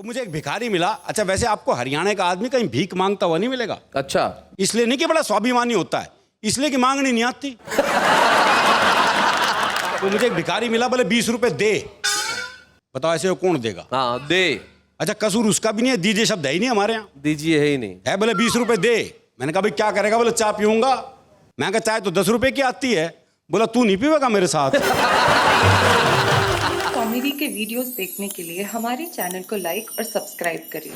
वो मुझे एक भिखारी मिला। अच्छा वैसे आपको हरियाणा का आदमी कहीं भीख मांगता हुआ नहीं मिलेगा। अच्छा, इसलिए नहीं कि बड़ा स्वाभिमानी होता है, इसलिए कि मांगनी नहीं आती। तो मुझे एक भिखारी मिला, बोले 20 रुपए दे। बताओ ऐसे कौन देगा? हाँ दे। अच्छा कसूर उसका भी नहीं है, दीजिए शब्द है ही नहीं हमारे यहाँ। दीजिए है ही नहीं है, बोले 20 रुपए दे। मैंने कहा भाई क्या करेगा? बोले चाय पीऊंगा। मैं कहा चाय तो 10 रुपए की आती है। बोला तू नहीं पीवेगा मेरे साथ। कॉमेडी के वीडियोस देखने के लिए हमारे चैनल को लाइक और सब्सक्राइब करें।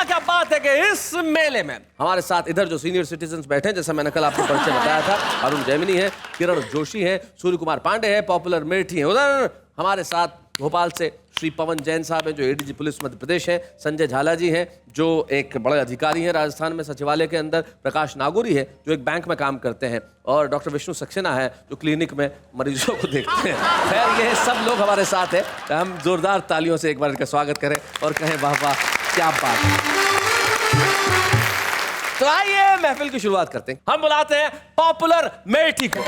क्या बात है कि इस मेले में हमारे साथ इधर जो सीनियर सिटीजन्स बैठे हैं, जैसा मैंने कल आपको परिचय बताया था, अरुण जैमिनी है, किरण जोशी है, सूर्य कुमार पांडे है, पॉपुलर मेरठी है। उधर हमारे साथ भोपाल से श्री पवन जैन साहब हैं जो एडीजी पुलिस मध्य प्रदेश है, संजय झाला जी हैं जो एक बड़े अधिकारी हैं राजस्थान में सचिवालय के अंदर, प्रकाश नागौरी है जो एक बैंक में काम करते हैं, और डॉक्टर विष्णु सक्सेना है जो क्लिनिक में मरीजों को देखते हैं। खैर ये सब लोग हमारे साथ हैं, हम जोरदार तालियों से एक बार इनका स्वागत करें और कहें वाह वाह क्या बात है। तो आइए महफिल की शुरुआत करते हैं। हम बुलाते हैं पॉपुलर मेरठी को।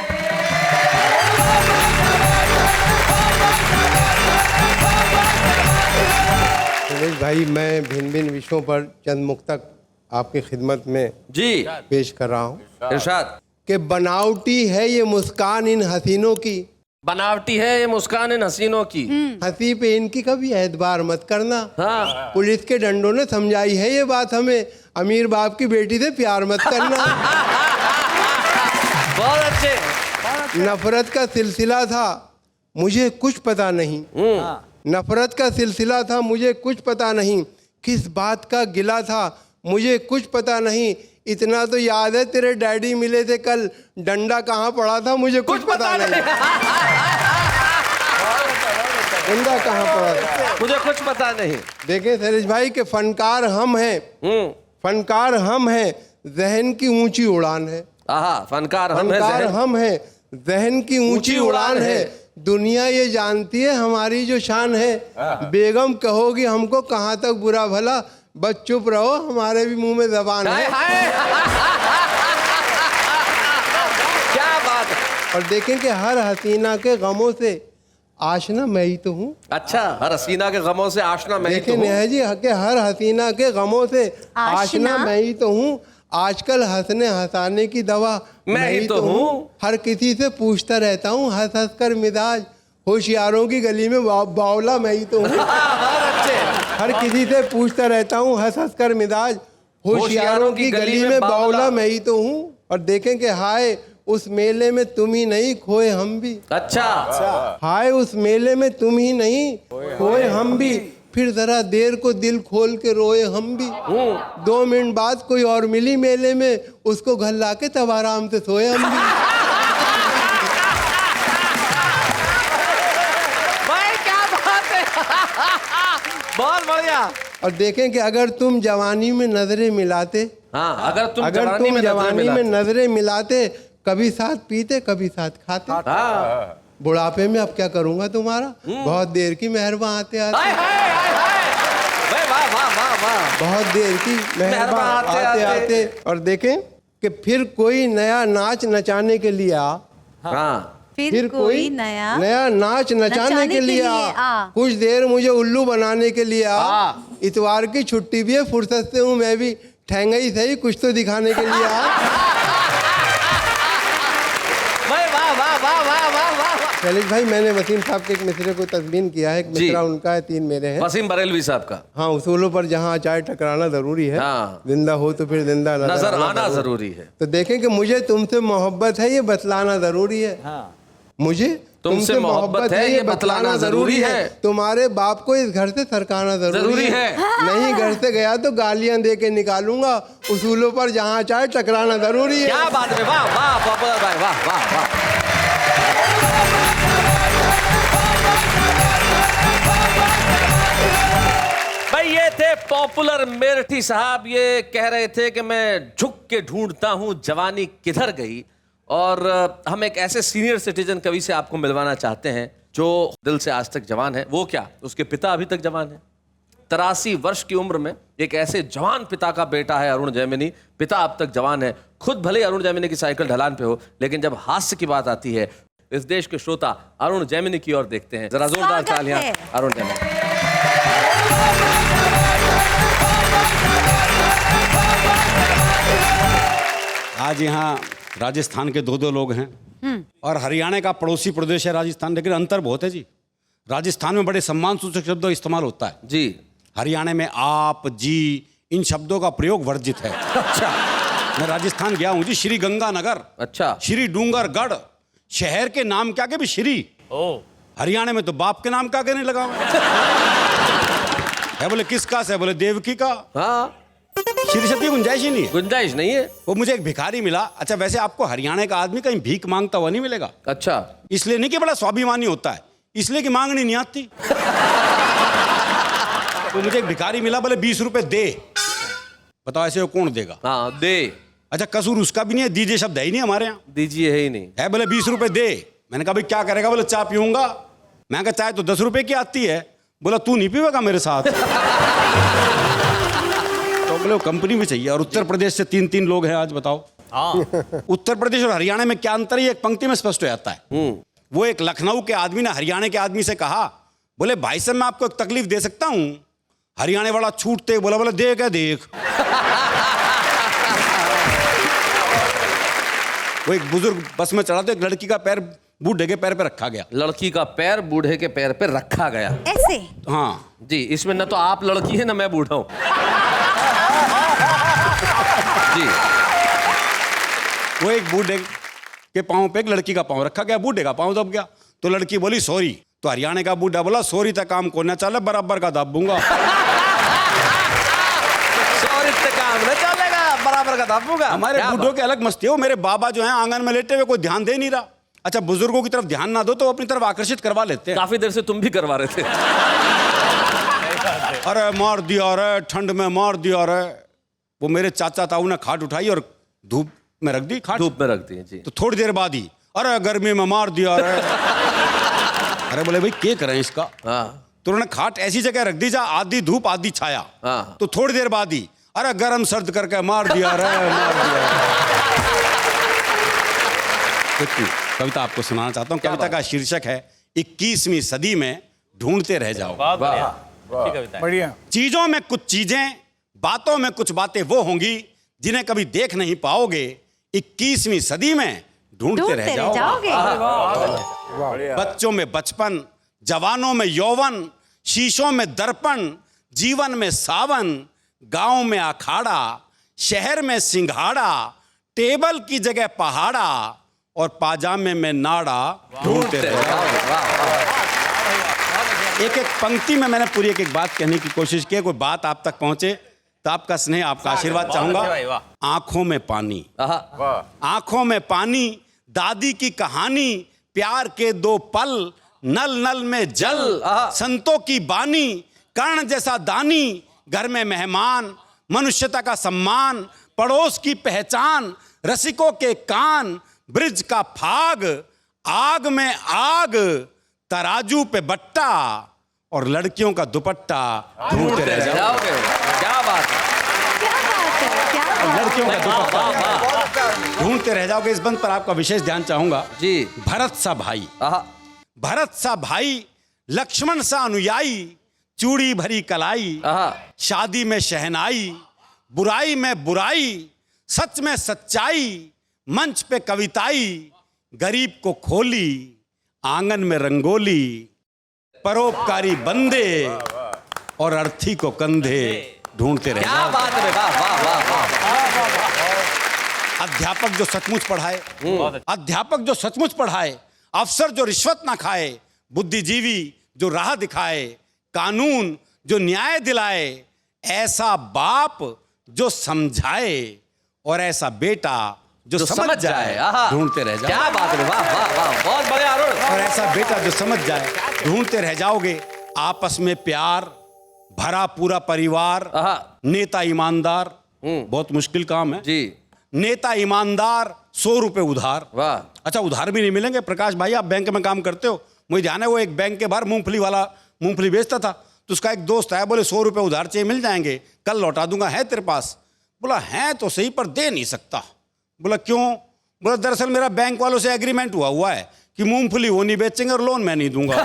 सुरेश भाई, मैं भिन्न भिन्न विषयों पर चंद मुक्तक आपकी खिदमत में जी पेश कर रहा हूँ। इरशाद। कि बनावटी है ये मुस्कान इन हसीनों की, बनावटी है ये मुस्कान इन हसीनों की, हंसी पे इनकी कभी एतबार मत करना। हाँ। पुलिस के डंडों ने समझाई है ये बात हमें, अमीर बाप की बेटी से प्यार मत करना। बहुत अच्छे। नफरत का सिलसिला था मुझे कुछ पता नहीं, नफरत का सिलसिला था मुझे कुछ पता नहीं, किस बात का गिला था मुझे कुछ पता नहीं, इतना तो याद है तेरे डैडी मिले थे कल, डंडा कहाँ पड़ा था मुझे कुछ पता नहीं। डंडा कहाँ पड़ा था मुझे कुछ पता नहीं। देखें सुरेश भाई के फनकार हम हैं, फनकार हम हैं, जहन की ऊंची उड़ान है। आहा, फनकार हम हैं, फनकार हम हैं, जहन की ऊंची उड़ान है, दुनिया ये जानती है हमारी जो शान है, बेगम कहोगी हमको कहाँ तक बुरा भला, बस चुप रहो हमारे भी मुंह में जबान है। क्या बात है। और देखें कि हर हसीना के गमों से आशना मैं ही तो हूँ। अच्छा, हर हसीना के गमों से आशना मैं ही तो देखें हूँ। नेहा जी कि हर हसीना के गमों से आशना मैं ही तो हूँ, आजकल हंसने हंसाने की दवा मैं ही तो हूँ, हर किसी से पूछता रहता हूँ हंस हंस कर मिजाज, होशियारों की गली में बावला मैं ही तो हूँ। हर किसी से पूछता रहता हूँ हंस हंस कर मिजाज, होशियारों की गली में बावला मैं ही तो हूँ। और देखें कि हाय उस मेले में तुम ही नहीं खोए हम भी। अच्छा। हाय उस मेले में तुम ही नहीं खोए हम भी, फिर जरा देर को दिल खोल के रोए हम भी, 2 मिनट बाद कोई और मिली मेले में, उसको घर ला के तब आराम से सोए हम भी। भाई क्या बात है। बहुत बढ़िया। और देखें कि अगर तुम जवानी में नजरें मिलाते, हाँ, अगर तुम जवानी में नजरें मिलाते, कभी साथ पीते कभी साथ खाते। हाँ। बुढ़ापे में अब क्या करूंगा तुम्हारा, बहुत देर की मेहरबान आते आते, बहुत देर की मेहरबान आते आते। और देखें कि फिर कोई नया नाच नचाने के लिए आ, फिर कोई नया नाच नचाने के लिए आ, कुछ देर मुझे उल्लू बनाने के लिए आ, इतवार की छुट्टी भी है फुर्सत से हूँ मैं भी, ठहंगा ही सही कुछ तो दिखाने के लिए आ। शैलेश भाई, मैंने वसीम साहब के एक मिसरे को तस्मीन किया है, एक मिसरा उनका है, 3 मेरे हैं। वसीम बरेलवी साहब का। हाँ, उसूलों पर जहाँ चाहे टकराना जरूरी है, जिंदा हो तो फिर जिंदा नजर आना जरूरी है। तो देखें कि मुझे तुमसे मोहब्बत है ये बतलाना जरूरी है। मुझे तुमसे मोहब्बत है ये बतलाना जरूरी है, तुम्हारे बाप को इस घर से सरकाना जरूरी है। नहीं घर से गया तो गालियां दे के निकालूंगा, उसूलों पर जहाँ चाहे टकराना जरूरी है। क्या बात है, वाह वाह पॉपुलर भाई, वाह वाह वाह। भाई ये थे पॉपुलर मेरठी साहब, ये कह रहे थे कि मैं झुक के ढूंढता हूं जवानी किधर गई, और हम एक ऐसे सीनियर सिटीजन कवि से आपको मिलवाना चाहते हैं जो दिल से आज तक जवान है। वो क्या, उसके पिता अभी तक जवान है। 83 वर्ष की उम्र में एक ऐसे जवान पिता का बेटा है अरुण जैमिनी, पिता अब तक जवान है, खुद भले ही अरुण जैमिनी की साइकिल ढलान पे हो, लेकिन जब हास्य की बात आती है इस देश के श्रोता अरुण जैमिनी की ओर देखते हैं। जरा जोरदार तालियां अरुण जैमिनी। आज यहाँ राजस्थान के दो लोग हैं और हरियाणा का पड़ोसी प्रदेश है राजस्थान, लेकिन अंतर बहुत है जी। राजस्थान में बड़े सम्मान सूचक शब्दों का इस्तेमाल होता है जी। हरियाणा में आप, जी, इन शब्दों का प्रयोग वर्जित है। अच्छा। मैं राजस्थान गया हूँ जी, श्री गंगानगर, अच्छा, श्री डूंगरगढ़, शहर के नाम क्या के भी श्री। हरियाणा में तो बाप के नाम क्या के नहीं लगा हुआ है। बोले किसका से? बोले देवकी का। हाँ, श्री शब्द की गुंजाइश ही नहीं है। गुंजाइश नहीं है। वो मुझे एक भिखारी मिला। अच्छा, वैसे आपको हरियाणा का आदमी कहीं भीख मांगता हुआ नहीं मिलेगा। अच्छा, इसलिए नहीं कि बड़ा स्वाभिमानी होता है, इसलिए कि मांगनी नहीं आती। तो मुझे एक भिखारी मिला, बोले 20 रुपए दे। बताओ ऐसे वो कौन देगा? हाँ, दे। अच्छा, कसूर उसका भी नहीं है, दीजिए शब्द है ही नहीं हमारे यहाँ। दीजिए है ही नहीं है। बोले 20 रुपए दे। मैंने कहा भाई क्या करेगा? बोले चाय पीऊंगा। मैं कहा चाय तो 10 रुपए की आती है। बोला तू नहीं पीवेगा मेरे साथ? तो बोले वो कंपनी में चाहिए। और उत्तर प्रदेश से 3 लोग हैं आज, बताओ। उत्तर प्रदेश और हरियाणा में क्या अंतर है? एक पंक्ति में स्पष्ट हो जाता है। वो एक लखनऊ के आदमी ने हरियाणा के आदमी से कहा, बोले भाई साहब मैं आपको एक तकलीफ दे सकता हूं? हरियाणा वाला छूटते बोला, बोले देख है देख। वो एक बुजुर्ग बस में चढ़ा तो एक लड़की का पैर बूढ़े के पैर पे रखा गया। लड़की का पैर बूढ़े के पैर पे रखा गया। ऐसे? हाँ जी, इसमें न तो आप लड़की है ना मैं बूढ़ा हूं। जी। वो एक बूढ़े के पांव पे एक लड़की का पांव रखा गया, बूढ़े का पांव दब गया। तो लड़की बोली सॉरी। तो हरियाणा का बूढ़ा बोला सॉरी तक काम को न चले, बराबर का दाबूंगा। सॉरी तक काम न चलेगा, बराबर का दाबूंगा। हमारे बूढ़ों के अलग मस्ती हो। मेरे बाबा जो है आंगन में लेटे हुए कोई ध्यान दे नहीं रहा। अच्छा, बुजुर्गों की तरफ ध्यान ना दो तो अपनी तरफ आकर्षित करवा लेते हैं। काफी देर से तुम भी करवा रहे थे। अरे मार दिया रे, ठंड में मार दिया रे। वो मेरे चाचा ताऊ ने खाट उठाई और धूप में रख दी। खाट धूप में रख दी जी। तो थोड़ी देर बाद ही अरे गर्मी में मार दिया रे। अरे बोले भाई क्या करें इसका? हाँ। तो उन्होंने खाट ऐसी जगह रख दी जा आधी धूप आधी छाया। हाँ। तो थोड़ी देर बाद ही अरे गर्म सर्द करके मार दिया रे, मार दिया। कविता आपको सुनाना चाहता हूँ। कविता का शीर्षक है 21वीं सदी में ढूंढते रह जाओ। बढ़िया। चीजों में कुछ चीजें, बातों में कुछ बातें वो होंगी जिन्हें कभी देख नहीं पाओगे। 21वीं सदी में ढूंढते रह जाओगे। बच्चों में बचपन, जवानों में यौवन, शीशों में दर्पण, जीवन में सावन, गांव में अखाड़ा, शहर में सिंघाड़ा, टेबल की जगह पहाड़ा और पाजामे में नाड़ा ढूंढते रह जाओगे। एक एक पंक्ति में मैंने पूरी एक एक बात कहने की कोशिश की। कोई बात आप तक पहुंचे तो आपका स्नेह, आपका आशीर्वाद चाहूंगा। आंखों में पानी, आंखों में पानी, दादी की कहानी, प्यार के 2 पल, नल नल में जल, संतों की बानी, कर्ण जैसा दानी, घर में मेहमान, मनुष्यता का सम्मान, पड़ोस की पहचान, रसिकों के कान, ब्रिज का फाग, आग में आग, तराजू पे बट्टा और लड़कियों का दुपट्टा ढूंढते रह जाओगे। क्या बात है, लड़कियों का दुपट्टा ढूंढते रह जाओगे। इस बंद पर आपका विशेष ध्यान चाहूंगा जी। भरत सा भाई, भरत सा भाई, लक्ष्मण सा अनुयायी, चूड़ी भरी कलाई, शादी में शहनाई, बुराई में बुराई, सच में सच्चाई, मंच पे कविताई, गरीब को खोली, आंगन में रंगोली, परोपकारी बंदे और अर्थी को कंधे ढूंढते रहे। क्या बात है, वाह वाह वाह वाह। अध्यापक जो सचमुच पढ़ाए, अध्यापक जो सचमुच पढ़ाए, अफसर जो रिश्वत ना खाए, बुद्धिजीवी जो राह दिखाए, कानून जो न्याय दिलाए, ऐसा बाप जो समझाए और ऐसा बेटा जो समझ जाए ढूंढते रह जाओ। क्या बात है, वाह वाह वाह, बहुत बढ़िया अरुण। और ऐसा बेटा जो समझ जाए ढूंढते रह जाओगे। आपस में प्यार भरा पूरा परिवार, नेता ईमानदार, बहुत मुश्किल काम है जी। नेता ईमानदार, 100 रुपए उधार। वाह। अच्छा, उधार भी नहीं मिलेंगे। प्रकाश भाई आप बैंक में काम करते हो, मुझे ध्यान है वो एक बैंक के बाहर मूंगफली वाला मूंगफली बेचता था। तो उसका एक दोस्त आया, बोले 100 रुपए उधार चाहिए, मिल जाएंगे, कल लौटा दूंगा, है तेरे पास? बोला है तो सही पर दे नहीं सकता। बोला क्यों? बोला दरअसल मेरा बैंक वालों से एग्रीमेंट हुआ है कि मूंगफली वो नहीं बेचेंगे और लोन मैं नहीं दूंगा।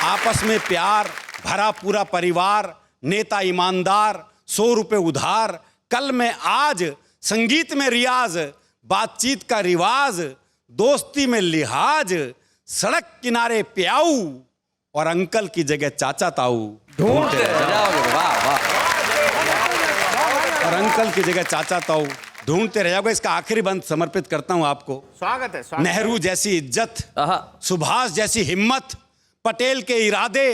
आपस में प्यार भरा पूरा परिवार, नेता ईमानदार, 100 रुपए उधार, कल में आज, संगीत में रियाज, बातचीत का रिवाज, दोस्ती में लिहाज, सड़क किनारे प्याऊ और अंकल की जगह चाचा ताऊ ढूंढते रह जाओगे। वाह वाह। और अंकल की जगह चाचा ताऊ ढूंढते रह जाओगे। इसका आखिरी बंद समर्पित करता हूं आपको। स्वागत है, स्वागत। नेहरू जैसी इज्जत, आहा। सुभाष जैसी हिम्मत, पटेल के इरादे,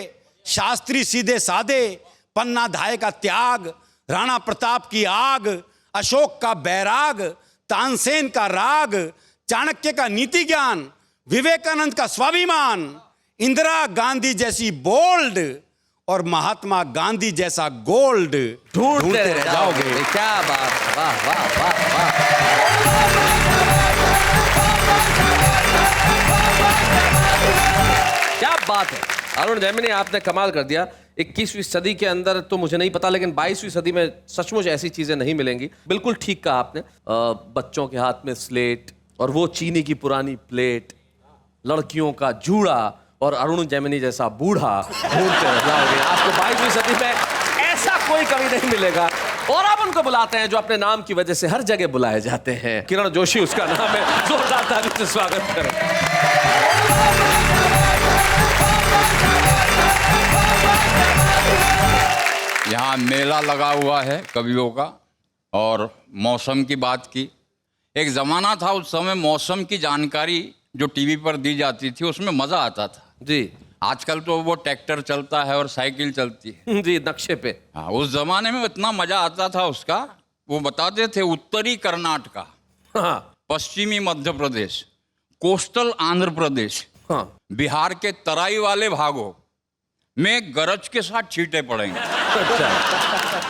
शास्त्री सीधे सादे, पन्ना धाय का त्याग, राणा प्रताप की आग, अशोक का बैराग, तानसेन का राग, चाणक्य का नीति ज्ञान, विवेकानंद का स्वाभिमान, इंदिरा गांधी जैसी बोल्ड और महात्मा गांधी जैसा गोल्ड ढूंढते रह जाओगे। क्या बात। वाह वाह वाह वाह। क्या बात है अरुण जैमिनी, आपने कमाल कर दिया। 21वीं सदी के अंदर तो मुझे नहीं पता, लेकिन 22वीं सदी में सचमुच ऐसी चीजें नहीं मिलेंगी। बिल्कुल ठीक कहा आपने। बच्चों के हाथ में स्लेट और वो चीनी की पुरानी प्लेट, लड़कियों का जूड़ा और अरुण जैमिनी जैसा बूढ़ा ढूंढते रह जाओगे। आपको 22वीं सदी में ऐसा कोई कवि नहीं मिलेगा। और आप उनको बुलाते हैं जो अपने नाम की वजह से हर जगह बुलाए जाते हैं। किरण जोशी उसका नाम है। जोरदार तालियों से स्वागत करें। यहाँ मेला लगा हुआ है कवियों का। और मौसम की बात की, एक ज़माना था उस समय मौसम की जानकारी जो टीवी पर दी जाती थी उसमें मज़ा आता था जी। आजकल तो वो ट्रैक्टर चलता है और साइकिल चलती है। जी, नक्शे पे। हाँ, उस ज़माने में इतना मज़ा आता था उसका। वो बताते थे उत्तरी कर्नाटका, हाँ पश्चिमी मध्य प्रदेश, कोस्टल आंध्र प्रदेश, हाँ। बिहार के तराई वाले भागों में गरज के साथ छींटे पड़ेंगे। अच्छा।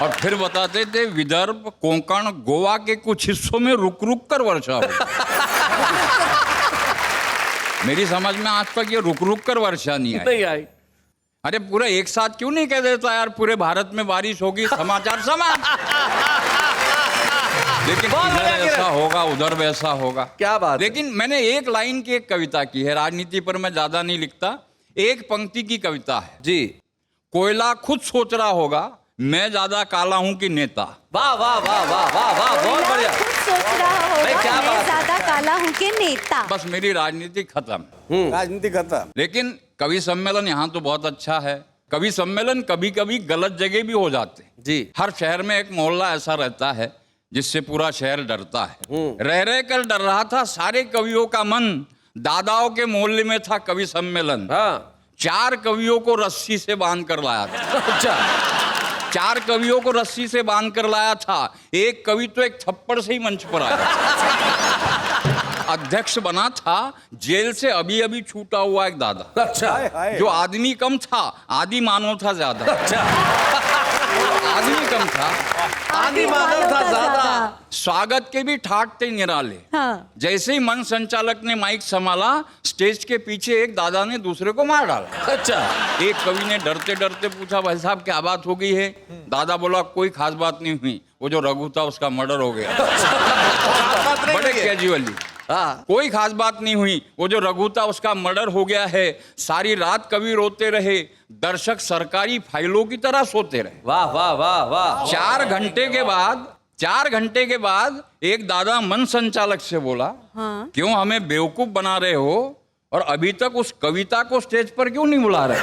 और फिर बताते थे विदर्भ, कोंकण, गोवा के कुछ हिस्सों में रुक रुक कर वर्षा हो। मेरी समझ में आज तक ये रुक रुक कर वर्षा नहीं आई। नहीं आई। अरे पूरा एक साथ क्यों नहीं कह देता यार पूरे भारत में बारिश होगी, समाचार समान। लेकिन इधर ऐसा होगा, उधर वैसा होगा। क्या बात। लेकिन मैंने एक लाइन की एक कविता की है। राजनीति पर मैं ज्यादा नहीं लिखता। एक पंक्ति की कविता है जी। कोयला खुद सोच रहा होगा मैं ज्यादा काला हूं कि नेता। वाह वाह वाह वाह वाह वाह, बहुत बढ़िया। खुद सोच रहा नहीं, क्या होगा बात मैं है। ज्यादा काला हूँ के नेता। बस मेरी राजनीति खत्म। राजनीति खत्म। लेकिन कवि सम्मेलन यहाँ तो बहुत अच्छा है। कवि सम्मेलन कभी कभी गलत जगह भी हो जाते हैं जी। हर शहर में एक मोहल्ला ऐसा रहता है जिससे पूरा शहर डरता है। रह रह कर डर रहा था सारे कवियों का मन। दादाओं के मोहल्ले में था कवि सम्मेलन। हाँ। 4 कवियों को रस्सी से बांध कर लाया था। अच्छा। 4 कवियों को रस्सी से बांध कर लाया था। एक कवि तो एक थप्पड़ से ही मंच पर आया। अध्यक्ष बना था जेल से अभी अभी छूटा हुआ एक दादा। अच्छा। जो आदमी कम था, आदि मानव था ज्यादा। अच्छा। आदमी कम था, आदि मानव था ज्यादा। स्वागत के भी ठाट थे निराले। हाँ। जैसे ही मंच संचालक ने माइक संभाला, स्टेज के पीछे एक दादा ने दूसरे को मार डाला। अच्छा। एक कवि ने डरते डरते पूछा भाई साहब क्या बात हो गई है? दादा बोला कोई खास बात नहीं हुई, वो जो रघु था उसका मर्डर हो गया। बड़े कैजुअली। हाँ। कोई खास बात नहीं हुई, वो जो रघु था उसका मर्डर हो गया है। सारी रात कवि रोते रहे, दर्शक सरकारी फाइलों की तरह सोते रहे। वाह वाह वाह वाह। 4 घंटे के बाद एक दादा मन संचालक से बोला, हाँ। क्यों हमें बेवकूफ बना रहे हो और अभी तक उस कविता को स्टेज पर क्यों नहीं बुला रहे?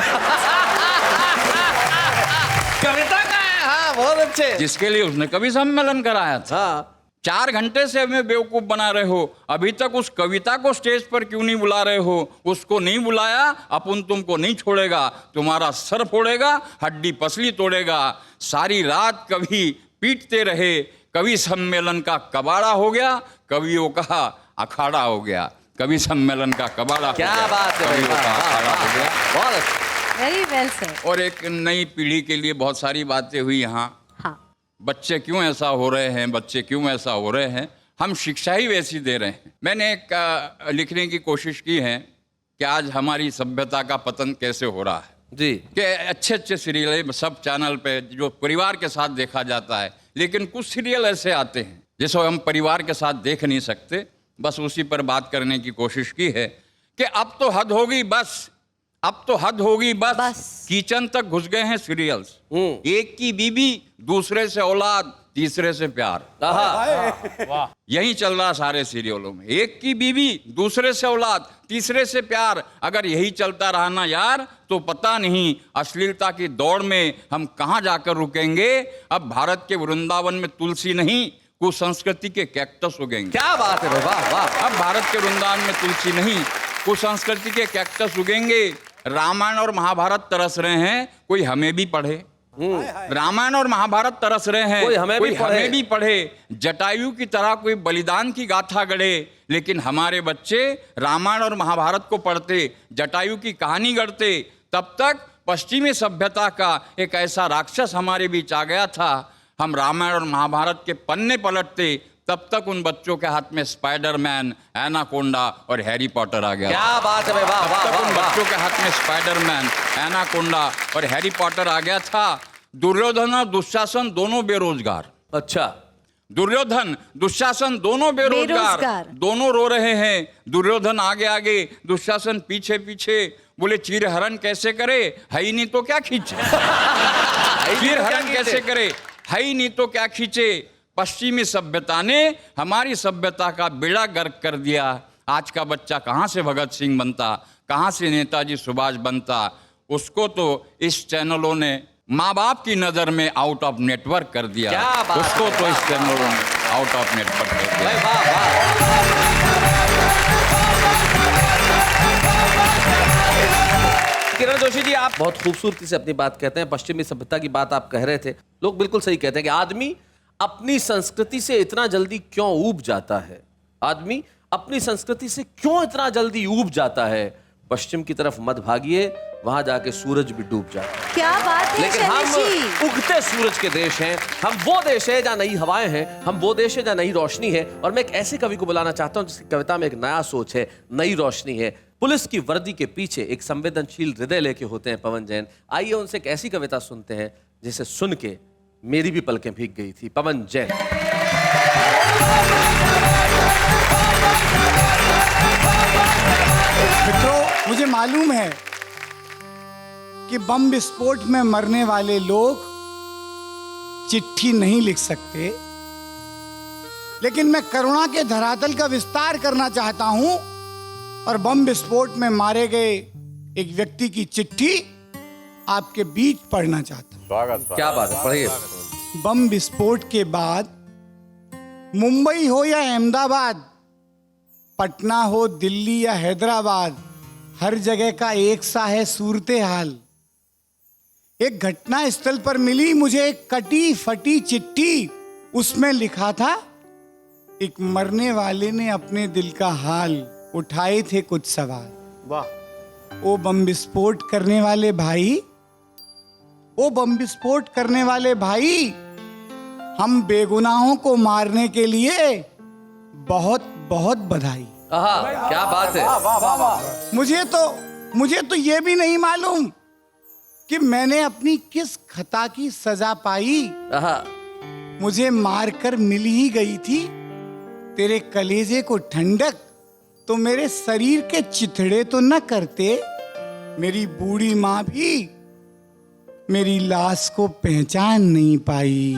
कविता का है। हाँ, बहुत अच्छे। जिसके लिए उसने कवि सम्मेलन कराया था। हाँ। 4 घंटे से हमें बेवकूफ बना रहे हो, अभी तक उस कविता को स्टेज पर क्यों नहीं बुला रहे हो? उसको नहीं बुलाया, अपन तुमको नहीं छोड़ेगा, तुम्हारा सर फोड़ेगा, हड्डी पसली तोड़ेगा। सारी रात कवि पीटते रहे, कवि सम्मेलन का कबाड़ा हो गया, कवियों का अखाड़ा हो गया। कवि सम्मेलन का कबाड़ा क्या हो गया, बात है। कवियों का अखाड़ा हो गया। बहुत अच्छा। Very well sir. और एक नई पीढ़ी के लिए बहुत सारी बातें हुई यहाँ। हाँ। बच्चे क्यों ऐसा हो रहे हैं, बच्चे क्यों ऐसा हो रहे हैं? हम शिक्षा ही वैसी दे रहे हैं। मैंने एक लिखने की कोशिश की है कि आज हमारी सभ्यता का पतन कैसे हो रहा है। जी। कि अच्छे अच्छे सीरियल सब चैनल पे जो परिवार के साथ देखा जाता है, लेकिन कुछ सीरियल ऐसे आते हैं जिसको हम परिवार के साथ देख नहीं सकते। बस उसी पर बात करने की कोशिश की है कि अब तो हद होगी बस, अब तो हद होगी बस। किचन तक घुस गए हैं सीरियल्स। एक की बीबी, दूसरे से औलाद, तीसरे से प्यार। यही चल रहा सारे सीरियलों में, एक की बीबी, दूसरे से औलाद, तीसरे से प्यार। अगर यही चलता रहा ना यार तो पता नहीं अश्लीलता की दौड़ में हम कहां जाकर रुकेंगे। अब भारत के वृंदावन में तुलसी नहीं, कुसंस्कृति के कैक्टस उगेंगे। क्या बात है, वाह वाह। अब भारत के वृंदावन में तुलसी नहीं, कुसंस्कृति के कैक्टस उगेंगे। रामायण और महाभारत तरस रहे हैं, कोई हमें भी पढ़े। रामायण और महाभारत तरस रहे हैं, कोई हमें भी पढ़े। जटायु की तरह कोई बलिदान की गाथा गढ़े, लेकिन हमारे बच्चे रामायण और महाभारत को पढ़ते, जटायु की कहानी गढ़ते। तब तक पश्चिमी सभ्यता का एक ऐसा राक्षस हमारे बीच आ गया था। हम रामायण और महाभारत के पन्ने पलटते, तब तक उन बच्चों के हाथ में स्पाइडरमैन, एनाकोंडा और हैरी पॉटर आ गया। क्या बात है भाई, वाह वाह। तब तक उन बच्चों के हाथ में स्पाइडरमैन, एनाकोंडा और हैरी पॉटर आ गया था। दुर्योधन और दुशासन दोनों बेरोजगार। अच्छा, दुर्योधन दुशासन दोनों बेरोजगार, दोनों रो रहे हैं। दुर्योधन आगे आगे, दुशासन पीछे पीछे। बोले चीर हरण कैसे करे, है ही नहीं तो क्या खींचे। चीर हरण कैसे करे, है ही नहीं तो क्या खींचे। पश्चिमी सभ्यता ने हमारी सभ्यता का बेड़ा गर्क कर दिया। आज का बच्चा कहाँ से भगत सिंह बनता, कहाँ से नेताजी सुभाष बनता। उसको तो इस चैनलों ने माँ बाप की नजर में आउट ऑफ नेटवर्क कर दिया। उसको तो इस चैनलों ने आउट ऑफ नेटवर्क कर दिया। किरण जोशी जी, आप बहुत खूबसूरती से अपनी बात कहते हैं। पश्चिमी सभ्यता की बात आप कह रहे थे। लोग बिल्कुल सही कहते हैं कि आदमी अपनी संस्कृति से इतना जल्दी क्यों ऊब जाता है। आदमी अपनी संस्कृति से क्यों इतना जल्दी ऊब जाता है। पश्चिम की तरफ मत भागिए, वहां जाके सूरज भी डूब जाता है। क्या बात है। लेकिन हम उगते सूरज के देश हैं। हम वो देश है जहाँ नई हवाएं हैं, हम वो देश है जहाँ नई रोशनी है। और मैं एक ऐसे कवि को बुलाना चाहता हूँ जिसकी कविता में एक नया सोच है, नई रोशनी है। पुलिस की वर्दी के पीछे एक संवेदनशील हृदय लेके होते हैं पवन जैन। आइए उनसे एक ऐसी कविता सुनते हैं जिसे सुन के मेरी भी पलकें भीग गई थी। पवन जैन। मित्रों, मुझे मालूम है कि बम विस्फोट में मरने वाले लोग चिट्ठी नहीं लिख सकते, लेकिन मैं करुणा के धरातल का विस्तार करना चाहता हूं और बम विस्फोट में मारे गए एक व्यक्ति की चिट्ठी आपके बीच पढ़ना चाहता हूं। क्या बात है, पढ़िए। बम विस्फोट के बाद मुंबई हो या अहमदाबाद, पटना हो, दिल्ली या हैदराबाद, हर जगह का एक सा है सूरत हाल। एक घटना स्थल पर मिली मुझे एक कटी फटी चिट्ठी। उसमें लिखा था, एक मरने वाले ने अपने दिल का हाल, उठाए थे कुछ सवाल। वाह। ओ बम विस्फोट करने वाले भाई, ओ बम विस्फोट करने वाले भाई, हम बेगुनाहों को मारने के लिए बहुत बहुत बधाई। क्या बात है। मुझे तो ये भी नहीं मालूम कि मैंने अपनी किस खता की सजा पाई। मुझे मारकर मिल ही गई थी तेरे कलेजे को ठंडक, तो मेरे शरीर के चिथड़े तो न करते। मेरी बूढ़ी माँ भी मेरी लाश को पहचान नहीं पाई।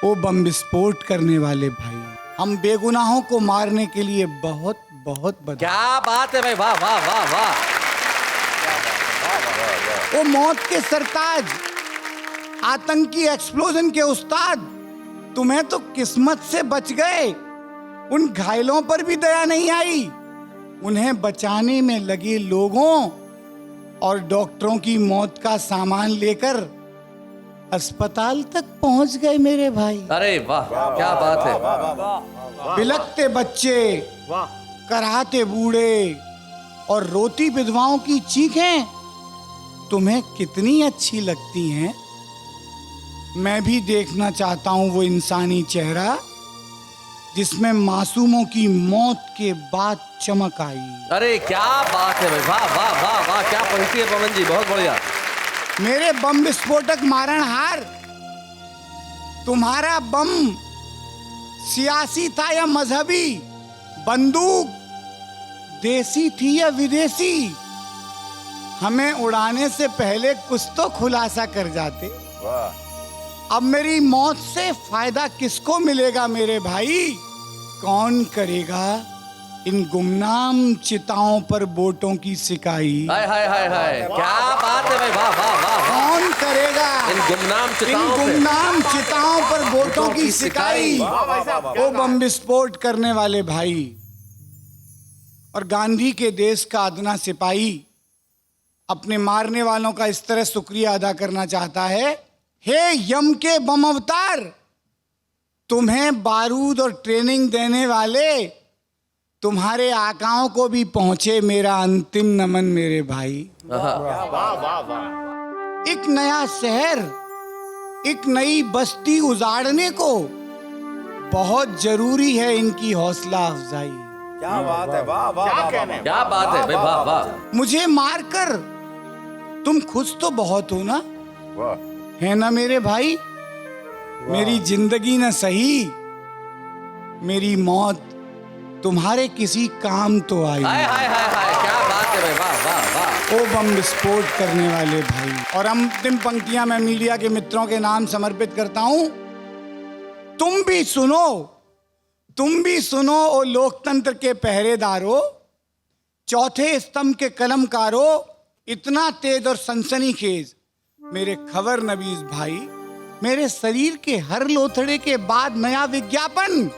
ओ बम विस्फोट करने वाले भाई, हम बेगुनाहों को मारने के लिए बहुत बहुत बधाई। क्या बात है भाई, वाह वाह वाह वाह। ओ मौत के सरताज, आतंकी एक्सप्लोजन के उस्ताद, तुम्हें तो किस्मत से बच गए। उन घायलों पर भी दया नहीं आई। उन्हें बचाने में लगे लोगों और डॉक्टरों की मौत का सामान लेकर अस्पताल तक पहुंच गए मेरे भाई। अरे वाह, क्या बात है। बिलखते बच्चे, कराहते बूढ़े और रोती विधवाओं की चीखें तुम्हें कितनी अच्छी लगती हैं। मैं भी देखना चाहता हूं वो इंसानी चेहरा जिसमें मासूमों की मौत के बाद चमक आई। अरे क्या बात है भाई, वाह वाह वाह वाह, क्या पंक्ति है पवन जी, बहुत बढ़िया। मेरे बम विस्फोटक मारणहार, तुम्हारा बम सियासी था या मजहबी, बंदूक देसी थी या विदेशी, हमें उड़ाने से पहले कुछ तो खुलासा कर जाते। अब मेरी मौत से फायदा किसको मिलेगा मेरे भाई? कौन करेगा इन गुमनाम चिताओं पर बोटों की सिकाई? हाय हाय हाय हाय, क्या बात है भाई, वाह वाह वाह वाह। कौन करेगा इन गुमनाम चिताओं पर बोटों की सिकाई? वो बम विस्फोट करने वाले भाई और गांधी के देश का अदना सिपाही अपने मारने वालों का इस तरह शुक्रिया अदा करना चाहता है। हे यम के बम अवतार, तुम्हें बारूद और ट्रेनिंग देने वाले तुम्हारे आकाओं को भी पहुंचे मेरा अंतिम नमन मेरे भाई। एक नया शहर, एक नई बस्ती उजाड़ने को बहुत जरूरी है इनकी हौसला अफजाई। क्या बात है, वाह वाह, क्या बात है भाई, वाह वाह। मुझे मारकर तुम खुश तो बहुत हो ना, है ना मेरे भाई? मेरी जिंदगी न सही, मेरी मौत तुम्हारे किसी काम तो आई। हाय हाय हाय हाय, क्या बात है भाई, वाह वाह वाह। ओ बम विस्फोट करने वाले भाई। और अंतिम पंक्तियां मैं मीडिया के मित्रों के नाम समर्पित करता हूं। तुम भी सुनो, तुम भी सुनो ओ लोकतंत्र के पहरेदारों, चौथे स्तंभ के कलमकारों, इतना तेज और सनसनीखेज मेरे खबर नवीज भाई। मेरे शरीर के हर लोथड़े के बाद नया विज्ञापन,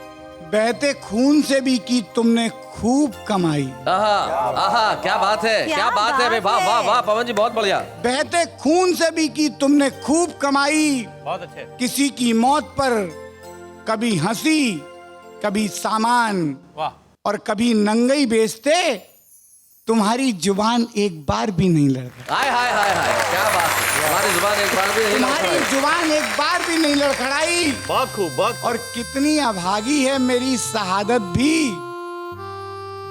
बहते खून से भी की तुमने खूब कमाई। आहा आहा, क्या बात है, क्या बात है भाई, वाह वाह वाह पवन जी, बहुत बढ़िया। बहते खून से भी की तुमने खूब कमाई। बहुत अच्छे। किसी की मौत पर कभी हंसी, कभी सामान, वाह। और कभी नंगई बेचते, तुम्हारी जुबान एक बार भी नहीं लड़खड़ाई। हाय हाय हाय हाय, क्या बात है, तुम्हारी जुबान एक बार भी नहीं तुम्हारी लड़खड़ाई। जुबान एक बार भी नहीं लड़खड़ाई। और कितनी अभागी है मेरी शहादत भी,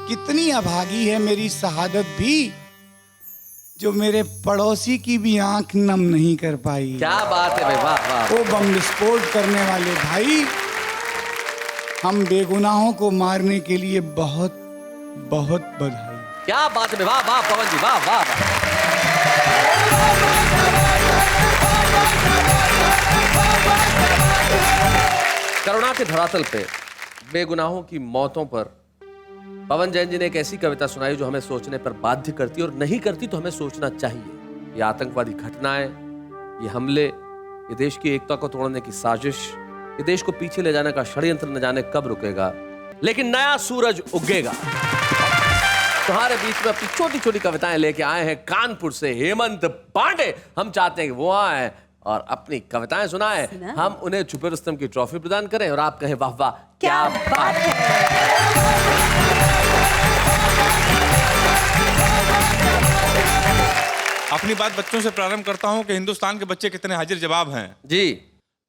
कितनी अभागी है मेरी शहादत भी, जो मेरे पड़ोसी की भी आंख नम नहीं कर पाई। क्या बात है भाई, वाह वाह। वो बम विस्फोट करने वाले भाई, हम बेगुनाहों को मारने के लिए बहुत बहुत बधाई। क्या बात है, वाह वाह पवन जी, वाह वाह वाह। करुणा के धरातल पे बेगुनाहों की मौतों पर पवन जैन जी ने एक ऐसी कविता सुनाई जो हमें सोचने पर बाध्य करती, और नहीं करती तो हमें सोचना चाहिए। ये आतंकवादी घटनाएं, ये हमले, ये देश की एकता को तोड़ने की साजिश, ये देश को पीछे ले जाने का षड्यंत्र न जाने कब रुकेगा, लेकिन नया सूरज उगेगा। तुम्हारे बीच में अपनी छोटी छोटी कविताएं लेके आए हैं कानपुर से हेमंत पांडे। हम चाहते हैं कि वो आए और अपनी कविताएं सुनाएं, हम उन्हें छुपे रुस्तम की ट्रॉफी प्रदान करें और आप कहें वाह वाह क्या बात है। अपनी बात बच्चों से प्रारंभ करता हूं कि हिंदुस्तान के बच्चे कितने हाजिर जवाब हैं। जी।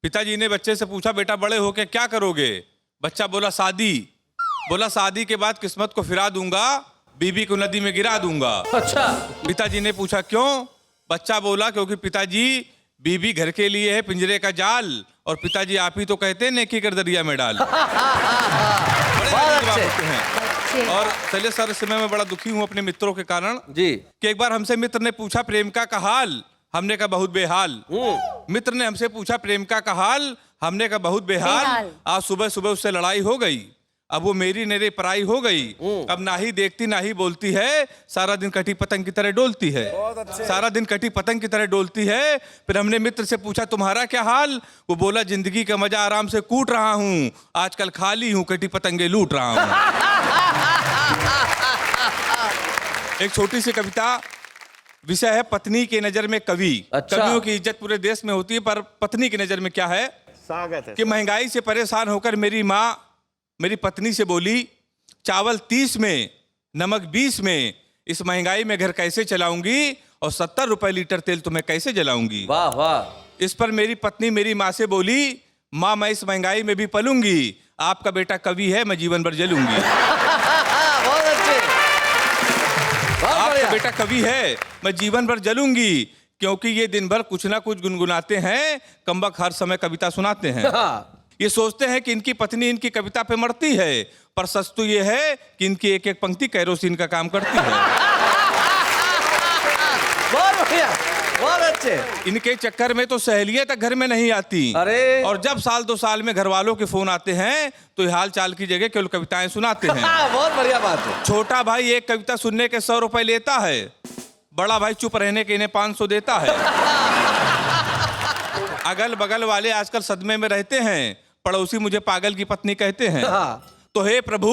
पिताजी ने बच्चे से पूछा, बेटा बड़े होके क्या करोगे? बच्चा बोला शादी। बोला शादी के बाद किस्मत को फिरा दूंगा, बीबी को नदी में गिरा दूंगा। अच्छा। पिताजी ने पूछा क्यों? बच्चा बोला क्योंकि पिताजी बीबी घर के लिए है पिंजरे का जाल, और पिताजी आप ही तो कहते हैं नेकी कर दरिया में डाल। बड़े हाजिर जवाब होते हैं। और चलिए सर, इस समय मैं बड़ा दुखी हूँ अपने मित्रों के कारण जी। कि एक बार हमसे मित्र ने पूछा प्रेमिका का हाल, हमने कहा बहुत बेहाल। मित्र ने हमसे पूछा प्रेमिका का हाल, हमने कहा बहुत बेहाल। आज सुबह सुबह उससे लड़ाई हो गई, अब वो मेरी नेरे पराई हो गई। अब ना ही देखती ना ही बोलती है, सारा दिन कटी पतंग की तरह डोलती है। सारा दिन कटी पतंग की तरह डोलती है। फिर हमने मित्र से पूछा तुम्हारा क्या हाल? वो बोला जिंदगी का मजा आराम से कूट रहा हूँ, आजकल खाली हूँ, कटी पतंगे लूट रहा हूँ। एक छोटी सी कविता, विषय है पत्नी के नजर में कवि। अच्छा। कवियों की इज्जत पूरे देश में होती है, पर पत्नी की नजर में क्या है? स्वागत है कि महंगाई से परेशान होकर मेरी माँ मेरी पत्नी से बोली, चावल 30 में, नमक 20 में, इस महंगाई में घर कैसे चलाऊंगी, और 70 रुपए लीटर तेल तुम्हें कैसे जलाऊंगी? वाह वाह। इस पर मेरी पत्नी मेरी माँ से बोली, माँ मैं इस महंगाई में भी पलूंगी, आपका बेटा कवि है, मैं जीवन भर जलूंगी। बहुत अच्छे, बहुत आपका बढ़िया। बेटा कवि है, मैं जीवन भर जलूंगी, क्योंकि ये दिन भर कुछ ना कुछ गुनगुनाते हैं, कमबख्त हर समय कविता सुनाते हैं। ये सोचते हैं कि इनकी पत्नी इनकी कविता पे मरती है, पर सच तो ये है कि इनकी एक एक पंक्ति कैरोसिन का काम करती है। बहुत बढ़िया, बहुत अच्छे। इनके चक्कर में तो सहेलियां तक घर में नहीं आती। अरे और जब साल 2 साल में घर वालों के फोन आते हैं तो ये हाल चाल की जगह केवल कविताएं सुनाते हैं। बहुत बढ़िया बात है। छोटा भाई एक कविता सुनने के 100 रुपए लेता है, बड़ा भाई चुप रहने के इन्हें 500 देता है। अगल बगल वाले आजकल सदमे में रहते हैं, पड़ोसी मुझे पागल की पत्नी कहते हैं। तो हे प्रभु,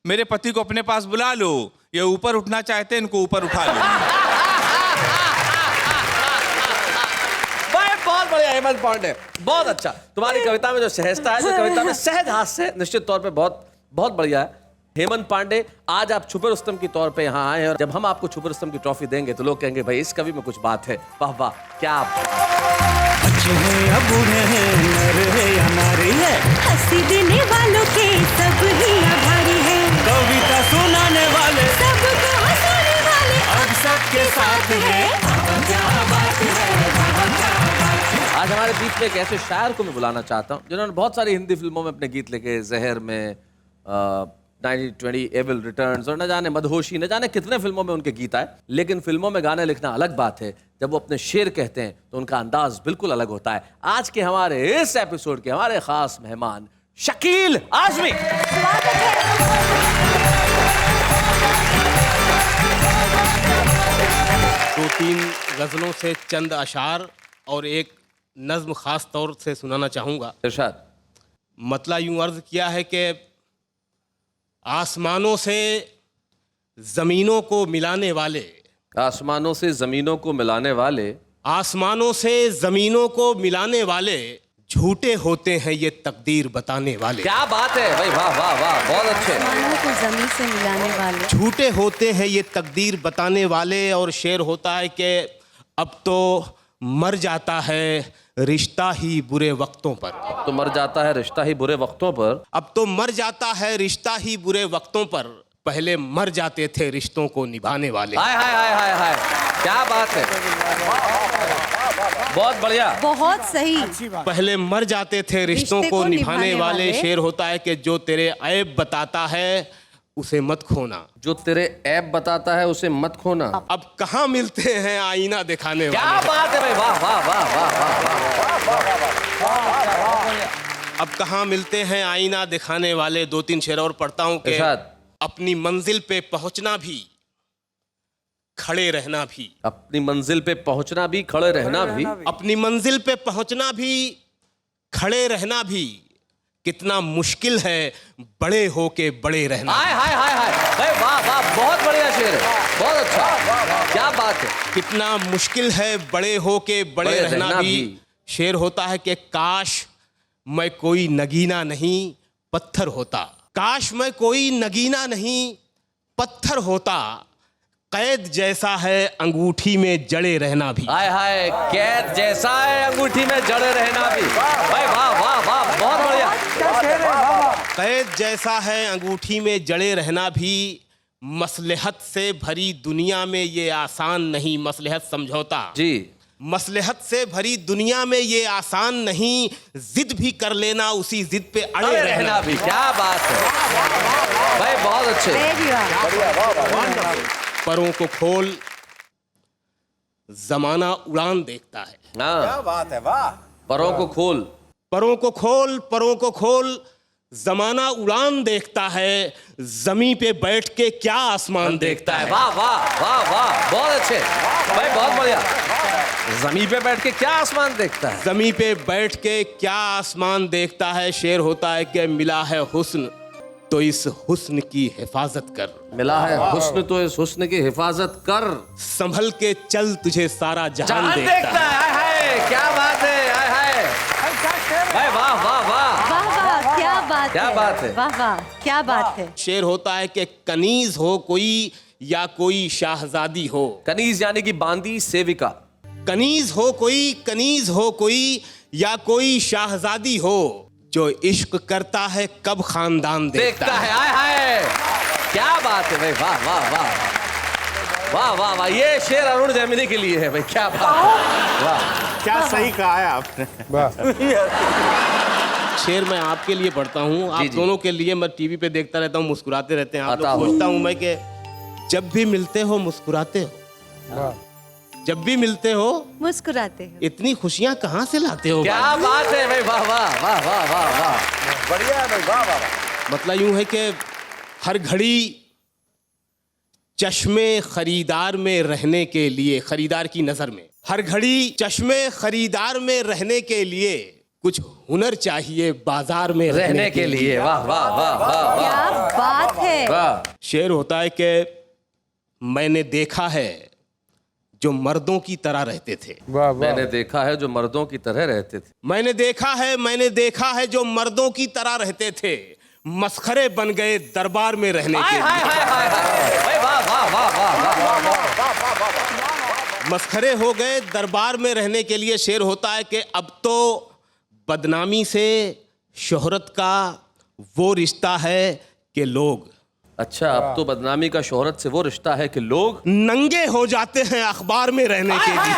मेरे पति को अपने पास बुला लो, ये ऊपर उठना चाहते हैं, इनको ऊपर उठा लो। बहुत बढ़िया हेमंत पांडे, बहुत अच्छा। तुम्हारी कविता में जो सहजता है, जो कविता में सहज हास्य, निश्चित तौर पे बहुत बहुत बढ़िया है। हेमंत पांडे, आज आप छुपे रुस्तम के तौर पे यहाँ आए हैं और जब हम आपको छुपे रुस्तम की ट्रॉफी देंगे तो लोग कहेंगे भाई इस कवि में कुछ बात है। वाह वाह, क्या अच्छे हैं या बुरे हैं, नर है या नारी है, हंसी देने वालों के सब ही आभारी है, कविता सुनाने वाले सबको हंसाने वाले अब सबके साथ है। क्या बात है, आज हमारे बीच में एक ऐसे शायर को मैं बुलाना चाहता हूँ जिन्होंने बहुत सारी हिंदी फिल्मों में अपने गीत लिखे, जहर में, 1920 एविल रिटर्न्स और न जाने मदहोशी, न जाने कितने फिल्मों में उनके गीत आए। लेकिन फिल्मों में गाने लिखना अलग बात है, जब वो अपने शेर कहते हैं तो उनका अंदाज बिल्कुल अलग होता है। आज के हमारे इस एपिसोड के हमारे खास मेहमान शकील आजमी। दो तीन गजलों से चंद अशार और एक नज्म खास तौर से सुनाना चाहूँगा। इरशाद। मतला यूं अर्ज किया है कि आसमानों से ज़मीनों को मिलाने वाले, आसमानों से ज़मीनों को मिलाने वाले, आसमानों से ज़मीनों को मिलाने वाले झूठे होते हैं ये तकदीर बताने वाले। क्या बात है भाई, वाह वाह वाह, बहुत अच्छे। आसमानों को जमीन से मिलाने वाले, झूठे होते हैं ये तकदीर बताने वाले। और शेर होता है कि अब तो मर जाता है रिश्ता ही बुरे वक्तों पर, तो मर जाता है रिश्ता ही बुरे वक्तों पर, अब तो मर जाता है रिश्ता ही बुरे वक्तों पर, पहले मर जाते थे रिश्तों को निभाने वाले। हाय हाय हाय हाय हाय, क्या बात है, बहुत बढ़िया, बहुत सही। पहले मर जाते थे रिश्तों को निभाने वाले। शेर होता है कि जो तेरे ऐब बताता है उसे मत खोना, जो तेरे ऐब बताता है उसे मत खोना। अब कहाँ मिलते हैं आईना दिखाने वाले। क्या बात है भाई, वाह वाह वाह वाह। अब कहाँ मिलते हैं आईना दिखाने वाले। 2-3 शेर और पढ़ता हूँ कि अपनी मंजिल पे पहुंचना भी, खड़े रहना भी, अपनी मंजिल पे पहुंचना भी, खड़े रहना भी, अपनी मंजिल पे पहुंचना भी, खड़े रहना भी, कितना मुश्किल है बड़े होके बड़े रहना। हाय हाय हाय हाय भाई, वाह वाह, बहुत बढ़िया शेर है, बहुत अच्छा, क्या बात है। कितना मुश्किल है बड़े होके बड़े रहना भी। शेर होता है कि काश मैं कोई नगीना नहीं पत्थर होता, काश मैं कोई नगीना नहीं पत्थर होता, कैद जैसा है अंगूठी में जड़े रहना भी। हाय हाय, कैद जैसा है अंगूठी में जड़े रहना भी, भाई वाह वाह वाह, बहुत बढ़िया। कैद जैसा है अंगूठी में जड़े रहना भी, मसलहत से भरी दुनिया में ये आसान नहीं, मसलहत समझौता जी, मसलहत से भरी दुनिया में ये आसान नहीं, जिद भी कर लेना उसी जिद पे अड़े रहना भी। क्या बात है भाई, बहुत अच्छे। परों को खोल जमाना उड़ान देखता है। क्या बात है, वाह। परों को खोल, परों को खोल, परों को खोल, जमाना उड़ान देखता है, जमी पे बैठ के क्या आसमान देखता है। वाह वाह वाह वाह, बहुत अच्छे भाई, बहुत बढ़िया। जमी पे बैठ के क्या आसमान देखता है, जमी पे बैठ के क्या आसमान देखता है। शेर होता है कि मिला है हुस्न तो इस हुस्न की हिफाजत कर, मिला है हुस्न तो इस हुस्न की हिफाजत कर, संभल के चल तुझे सारा जहान देखता है। हाय हाय, क्या बात है, हाय हाय भाई, वाह वाह वाह, वाह वाह, क्या बात है, क्या बात है, वाह वाह, क्या बात है। शेर होता है कि कनीज हो कोई या कोई शाहजादी हो, कनीज यानी कि बांदी सेविका, कनीज हो कोई, कनीज हो कोई या कोई शाहजादी हो, जो इश्क करता है कब खानदान देखता है। हाय हाय, क्या बात है भाई, वाह वाह वाह, वाह वाह वाह, ये शेर अरुण जैमिनी के लिए है भाई, क्या बात है, वाह। क्या सही कहा है आपने। शेर मैं आपके लिए पढ़ता हूँ, आप जी। दोनों के लिए। मैं टीवी पे देखता रहता हूँ, मुस्कुराते रहते हैं आप अता लोग। हो। सोचता हूँ मैं कि जब भी मिलते हो मुस्कुराते हो, जब भी मिलते हो मुस्कुराते हो। इतनी खुशियाँ कहाँ से लाते हो क्या भाई? बात है भाई, वाह वाह वाह वाह वाह वाह, बढ़िया है भाई, वाह वाह वाह। मतलब यूं है कि हर घड़ी चश्मे खरीदार में रहने के लिए, खरीदार की नजर में, हर घड़ी चश्मे खरीदार में रहने के लिए कुछ हुनर चाहिए बाजार में रहने के लिए, वाह वाह वाह वाह क्या बात है। वाह। शेर होता है कि मैंने देखा है जो मर्दों की तरह रहते थे। मैंने देखा है जो मर्दों की तरह रहते थे। मैंने देखा है जो मर्दों की तरह रहते थे, मस्खरे बन गए दरबार में रहने के हाय हाय लिए। हाय हाय हाय, भाई वाह वाह वाह वाह वाह। मस्खरे हो गए दरबार में रहने के लिए। शेर होता है कि अब तो बदनामी से शोहरत का वो रिश्ता है कि लोग, अच्छा, अब तो बदनामी का शोहरत से वो रिश्ता है कि लोग नंगे हो जाते हैं अखबार में रहने के लिए।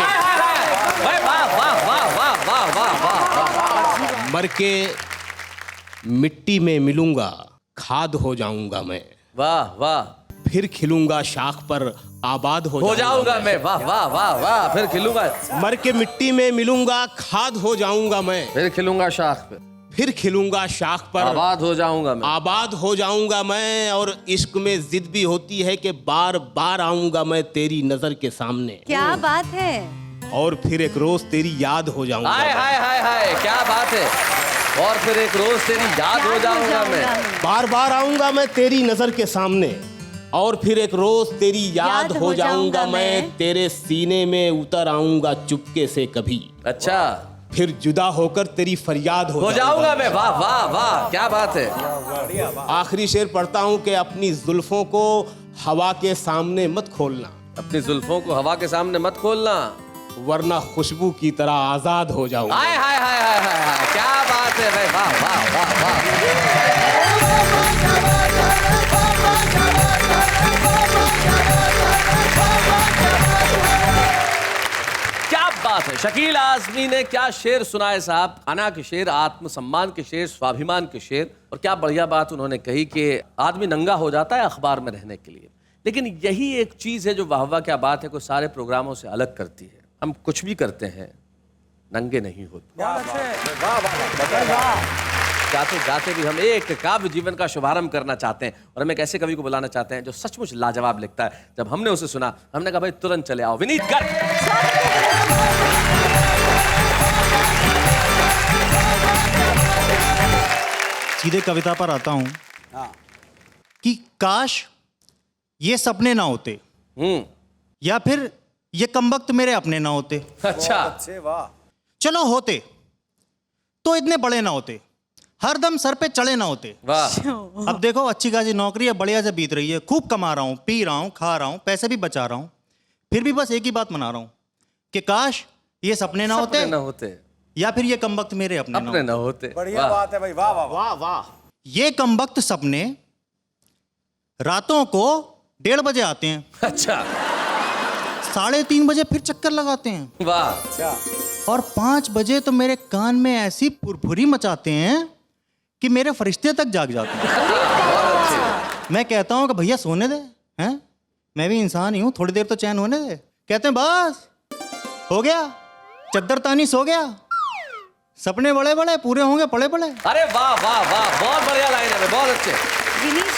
भाई वाह वाह वाह वाह वाह वाह वाह। मर के मिट्टी में मिलूंगा, खाद हो जाऊंगा मैं, वाह वाह, फिर खिलूंगा शाख पर आबाद हो जाऊंगा मैं, वाह वाह वाह वाह, फिर खिलूंगा। मर के मिट्टी में मिलूंगा, खाद हो जाऊंगा मैं, फिर खिलूंगा शाख पे, फिर खिलूंगा शाख पर आबाद हो जाऊंगा मैं, आबाद हो जाऊंगा मैं। और इश्क में जिद भी होती है कि बार बार आऊंगा मैं तेरी नजर के सामने, क्या बात है। और फिर एक रोज तेरी याद हो जाऊंगा हाय मैं। हाय हाय हाय, क्या बात है। और फिर एक रोज तेरी याद हो जाऊंगा मैं, बार बार आऊंगा मैं तेरी नजर के सामने, और फिर एक रोज तेरी याद हो जाऊंगा मैं, तेरे सीने में उतर आऊंगा चुपके से कभी, अच्छा, फिर जुदा होकर तेरी फरियाद हो जाऊंगा मैं, वाह वाह वाह, क्या बात है। आखिरी शेर पढ़ता हूं कि अपनी जुल्फों को हवा के सामने मत खोलना, अपनी जुल्फों को हवा के सामने मत खोलना, वरना खुशबू की तरह आजाद हो जाऊंगा। हाय हाय हाय हाय हाय हाय, क्या बात है भाई, वाह वाह वाह वाह। क्या बात है, शकील आजमी ने क्या शेर सुनाए साहब। खाना के शेर, आत्मसम्मान के शेर, स्वाभिमान के शेर। और क्या बढ़िया बात उन्होंने कही कि आदमी नंगा हो जाता है अखबार में रहने के लिए, लेकिन यही एक चीज है जो वाह वाह क्या बात है को सारे प्रोग्रामों से अलग करती है। हम कुछ भी करते हैं, नंगे नहीं होते। जाते जाते भी हम एक काव्य जीवन का शुभारंभ करना चाहते हैं, और हम एक ऐसे कवि को बुलाना चाहते हैं जो सचमुच लाजवाब लिखता है। जब हमने उसे सुना, हमने कहा भाई तुरंत चले आओ, विनीत गर्ग। सीधे कविता पर आता हूं कि काश ये सपने ना होते, या फिर ये कमबख्त मेरे अपने ना होते। अच्छा, चलो होते तो इतने बड़े ना होते, हरदम सर पे चढ़े ना होते। वाह। अब देखो अच्छी खासी नौकरी है, बढ़िया से बीत रही है, खूब कमा रहा हूं, पी रहा हूं, खा रहा हूं, पैसे भी बचा रहा हूं, फिर भी बस एक ही बात मना रहा हूं कि काश ये सपने ना होते, या फिर ये कमबख्त मेरे अपने ना होते। बढ़िया बात है भाई, वाह वाह वाह वाह। ये कमबख्त सपने रातों को 1:30 बजे आते हैं, अच्छा, 3:30 बजे फिर चक्कर लगाते हैं, वाह। और 5 बजे तो मेरे कान में ऐसी फुरफुरी मचाते हैं कि मेरे फरिश्ते तक जाग जाते हैं। मैं कहता हूं कि भैया सोने दे, हैं, मैं भी इंसान ही हूं, थोड़ी देर तो चैन होने दे। कहते हैं बस हो गया, चद्दर तानी सो गया, सपने बड़े बड़े पूरे होंगे पड़े पड़े। अरे वाह वाह वाह, बहुत बढ़िया लाइन है, बहुत अच्छे।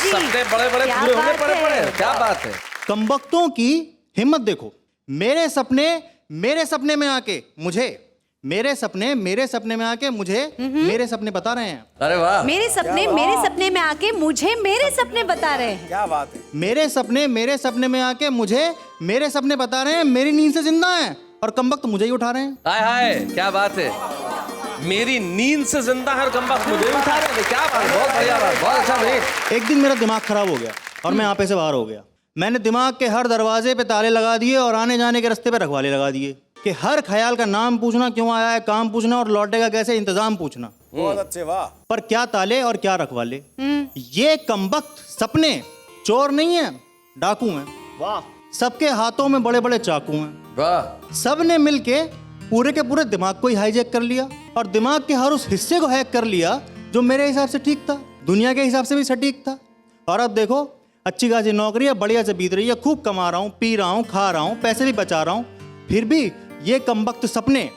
सपने बड़े बड़े पूरे होंगे पड़े पड़े, क्या बात है। कमबख्तों की हिम्मत देखो, मेरे सपने में आके मुझे मेरे सपने में आके मुझे मेरे सपने बता रहे हैं। अरे वाह, मेरे सपने में आके मुझे मेरे सपने बता रहे हैं। क्या बात है। मेरे सपने में आके मुझे मेरे सपने बता रहे हैं, मेरी नींद से जिंदा हैं और कमबख्त मुझे ही उठा रहे हैं। हाय हाय, क्या बात है। मेरी नींद से जिंदा है और कमबख्त मुझे उठा रहे हैं, क्या बात, बहुत बढ़िया बात, बहुत अच्छा भाई। एक दिन मेरा दिमाग खराब हो गया और मैं आपे से बाहर हो गया। मैंने दिमाग के हर दरवाजे पे ताले लगा दिए और आने जाने के रास्ते पे रखवाले लगा दिए कि हर ख्याल का नाम पूछना, क्यों आया है, काम पूछना और लौटेगा कैसे, इंतजाम पूछना। बहुत अच्छे, वाह। पर क्या ताले और क्या रखवाले। ये कमबख्त सपने चोर नहीं है, डाकू हैं। वाह। सबके हाथों में बड़े बड़े चाकू हैं। वाह, सब ने मिलके पूरे के पूरे दिमाग को ही हाईजैक कर लिया और दिमाग के हर उस हिस्से को हैक कर लिया जो मेरे हिसाब से ठीक था, दुनिया के हिसाब से भी सटीक था। और अब देखो, अच्छी खासी नौकरी है, बढ़िया से बीत रही है, खूब कमा रहा हूँ, पी रहा हूँ, खा रहा हूँ, पैसे भी बचा रहा हूँ। फिर भी ये कमबख्त सपने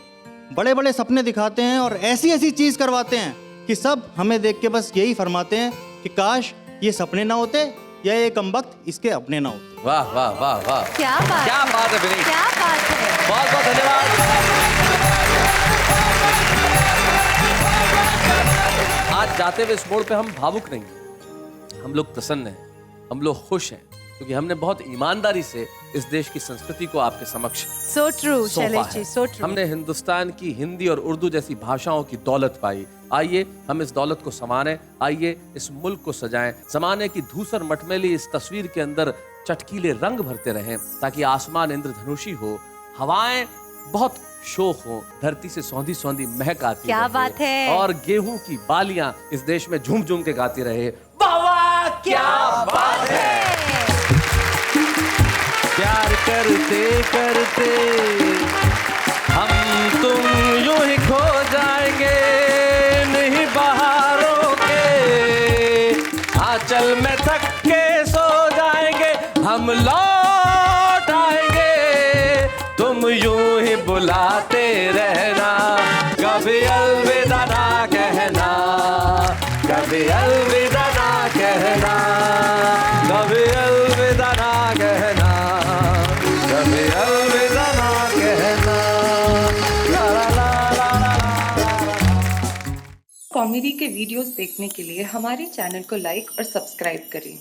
बड़े बड़े सपने दिखाते हैं और ऐसी ऐसी चीज करवाते हैं कि सब हमें देख के बस यही फरमाते हैं कि काश ये सपने ना होते या ये कमबख्त इसके अपने ना होते। वाह वाह वाह वाह, क्या बात, क्या बात है विनीत, क्या बात है। बहुत बहुत धन्यवाद। आज जाते हुए इस मोड़ पे हम भावुक नहीं हैं, हम लोग प्रसन्न हैं, हम लोग खुश हैं, क्योंकि हमने बहुत ईमानदारी से इस देश की संस्कृति को आपके समक्ष So true, सौंपा शैलेश है। जी, so true। हमने हिंदुस्तान की हिंदी और उर्दू जैसी भाषाओं की दौलत पाई। आइए हम इस दौलत को संवारें, आइए इस मुल्क को सजाएं, जमाने की धूसर मटमैली इस तस्वीर के अंदर चटकीले रंग भरते रहें, ताकि आसमान इंद्रधनुषी हो, हवाएं बहुत शोक हो, धरती से सौंधी सौंधी महक आती क्या रहे, बात है। और गेहूं की बालियां इस देश में झूम झूम के गाती रहे। वाह वाह, क्या बात है। प्यार करते करते हम तुम यूं ही खो जाएंगे, नहीं बहारों के आंचल में थक के सो जाएंगे, हम लौट आएंगे, तुम यूं ही बुलाते रहना, कभी अलविदा ना कहना, कभी अलविदा ना कहना, कभी अलविदा ना कहना, कभी अलविदा ना कहना। ला ला ला ला ला। कॉमेडी के वीडियोस देखने के लिए हमारे चैनल को लाइक और सब्सक्राइब करें।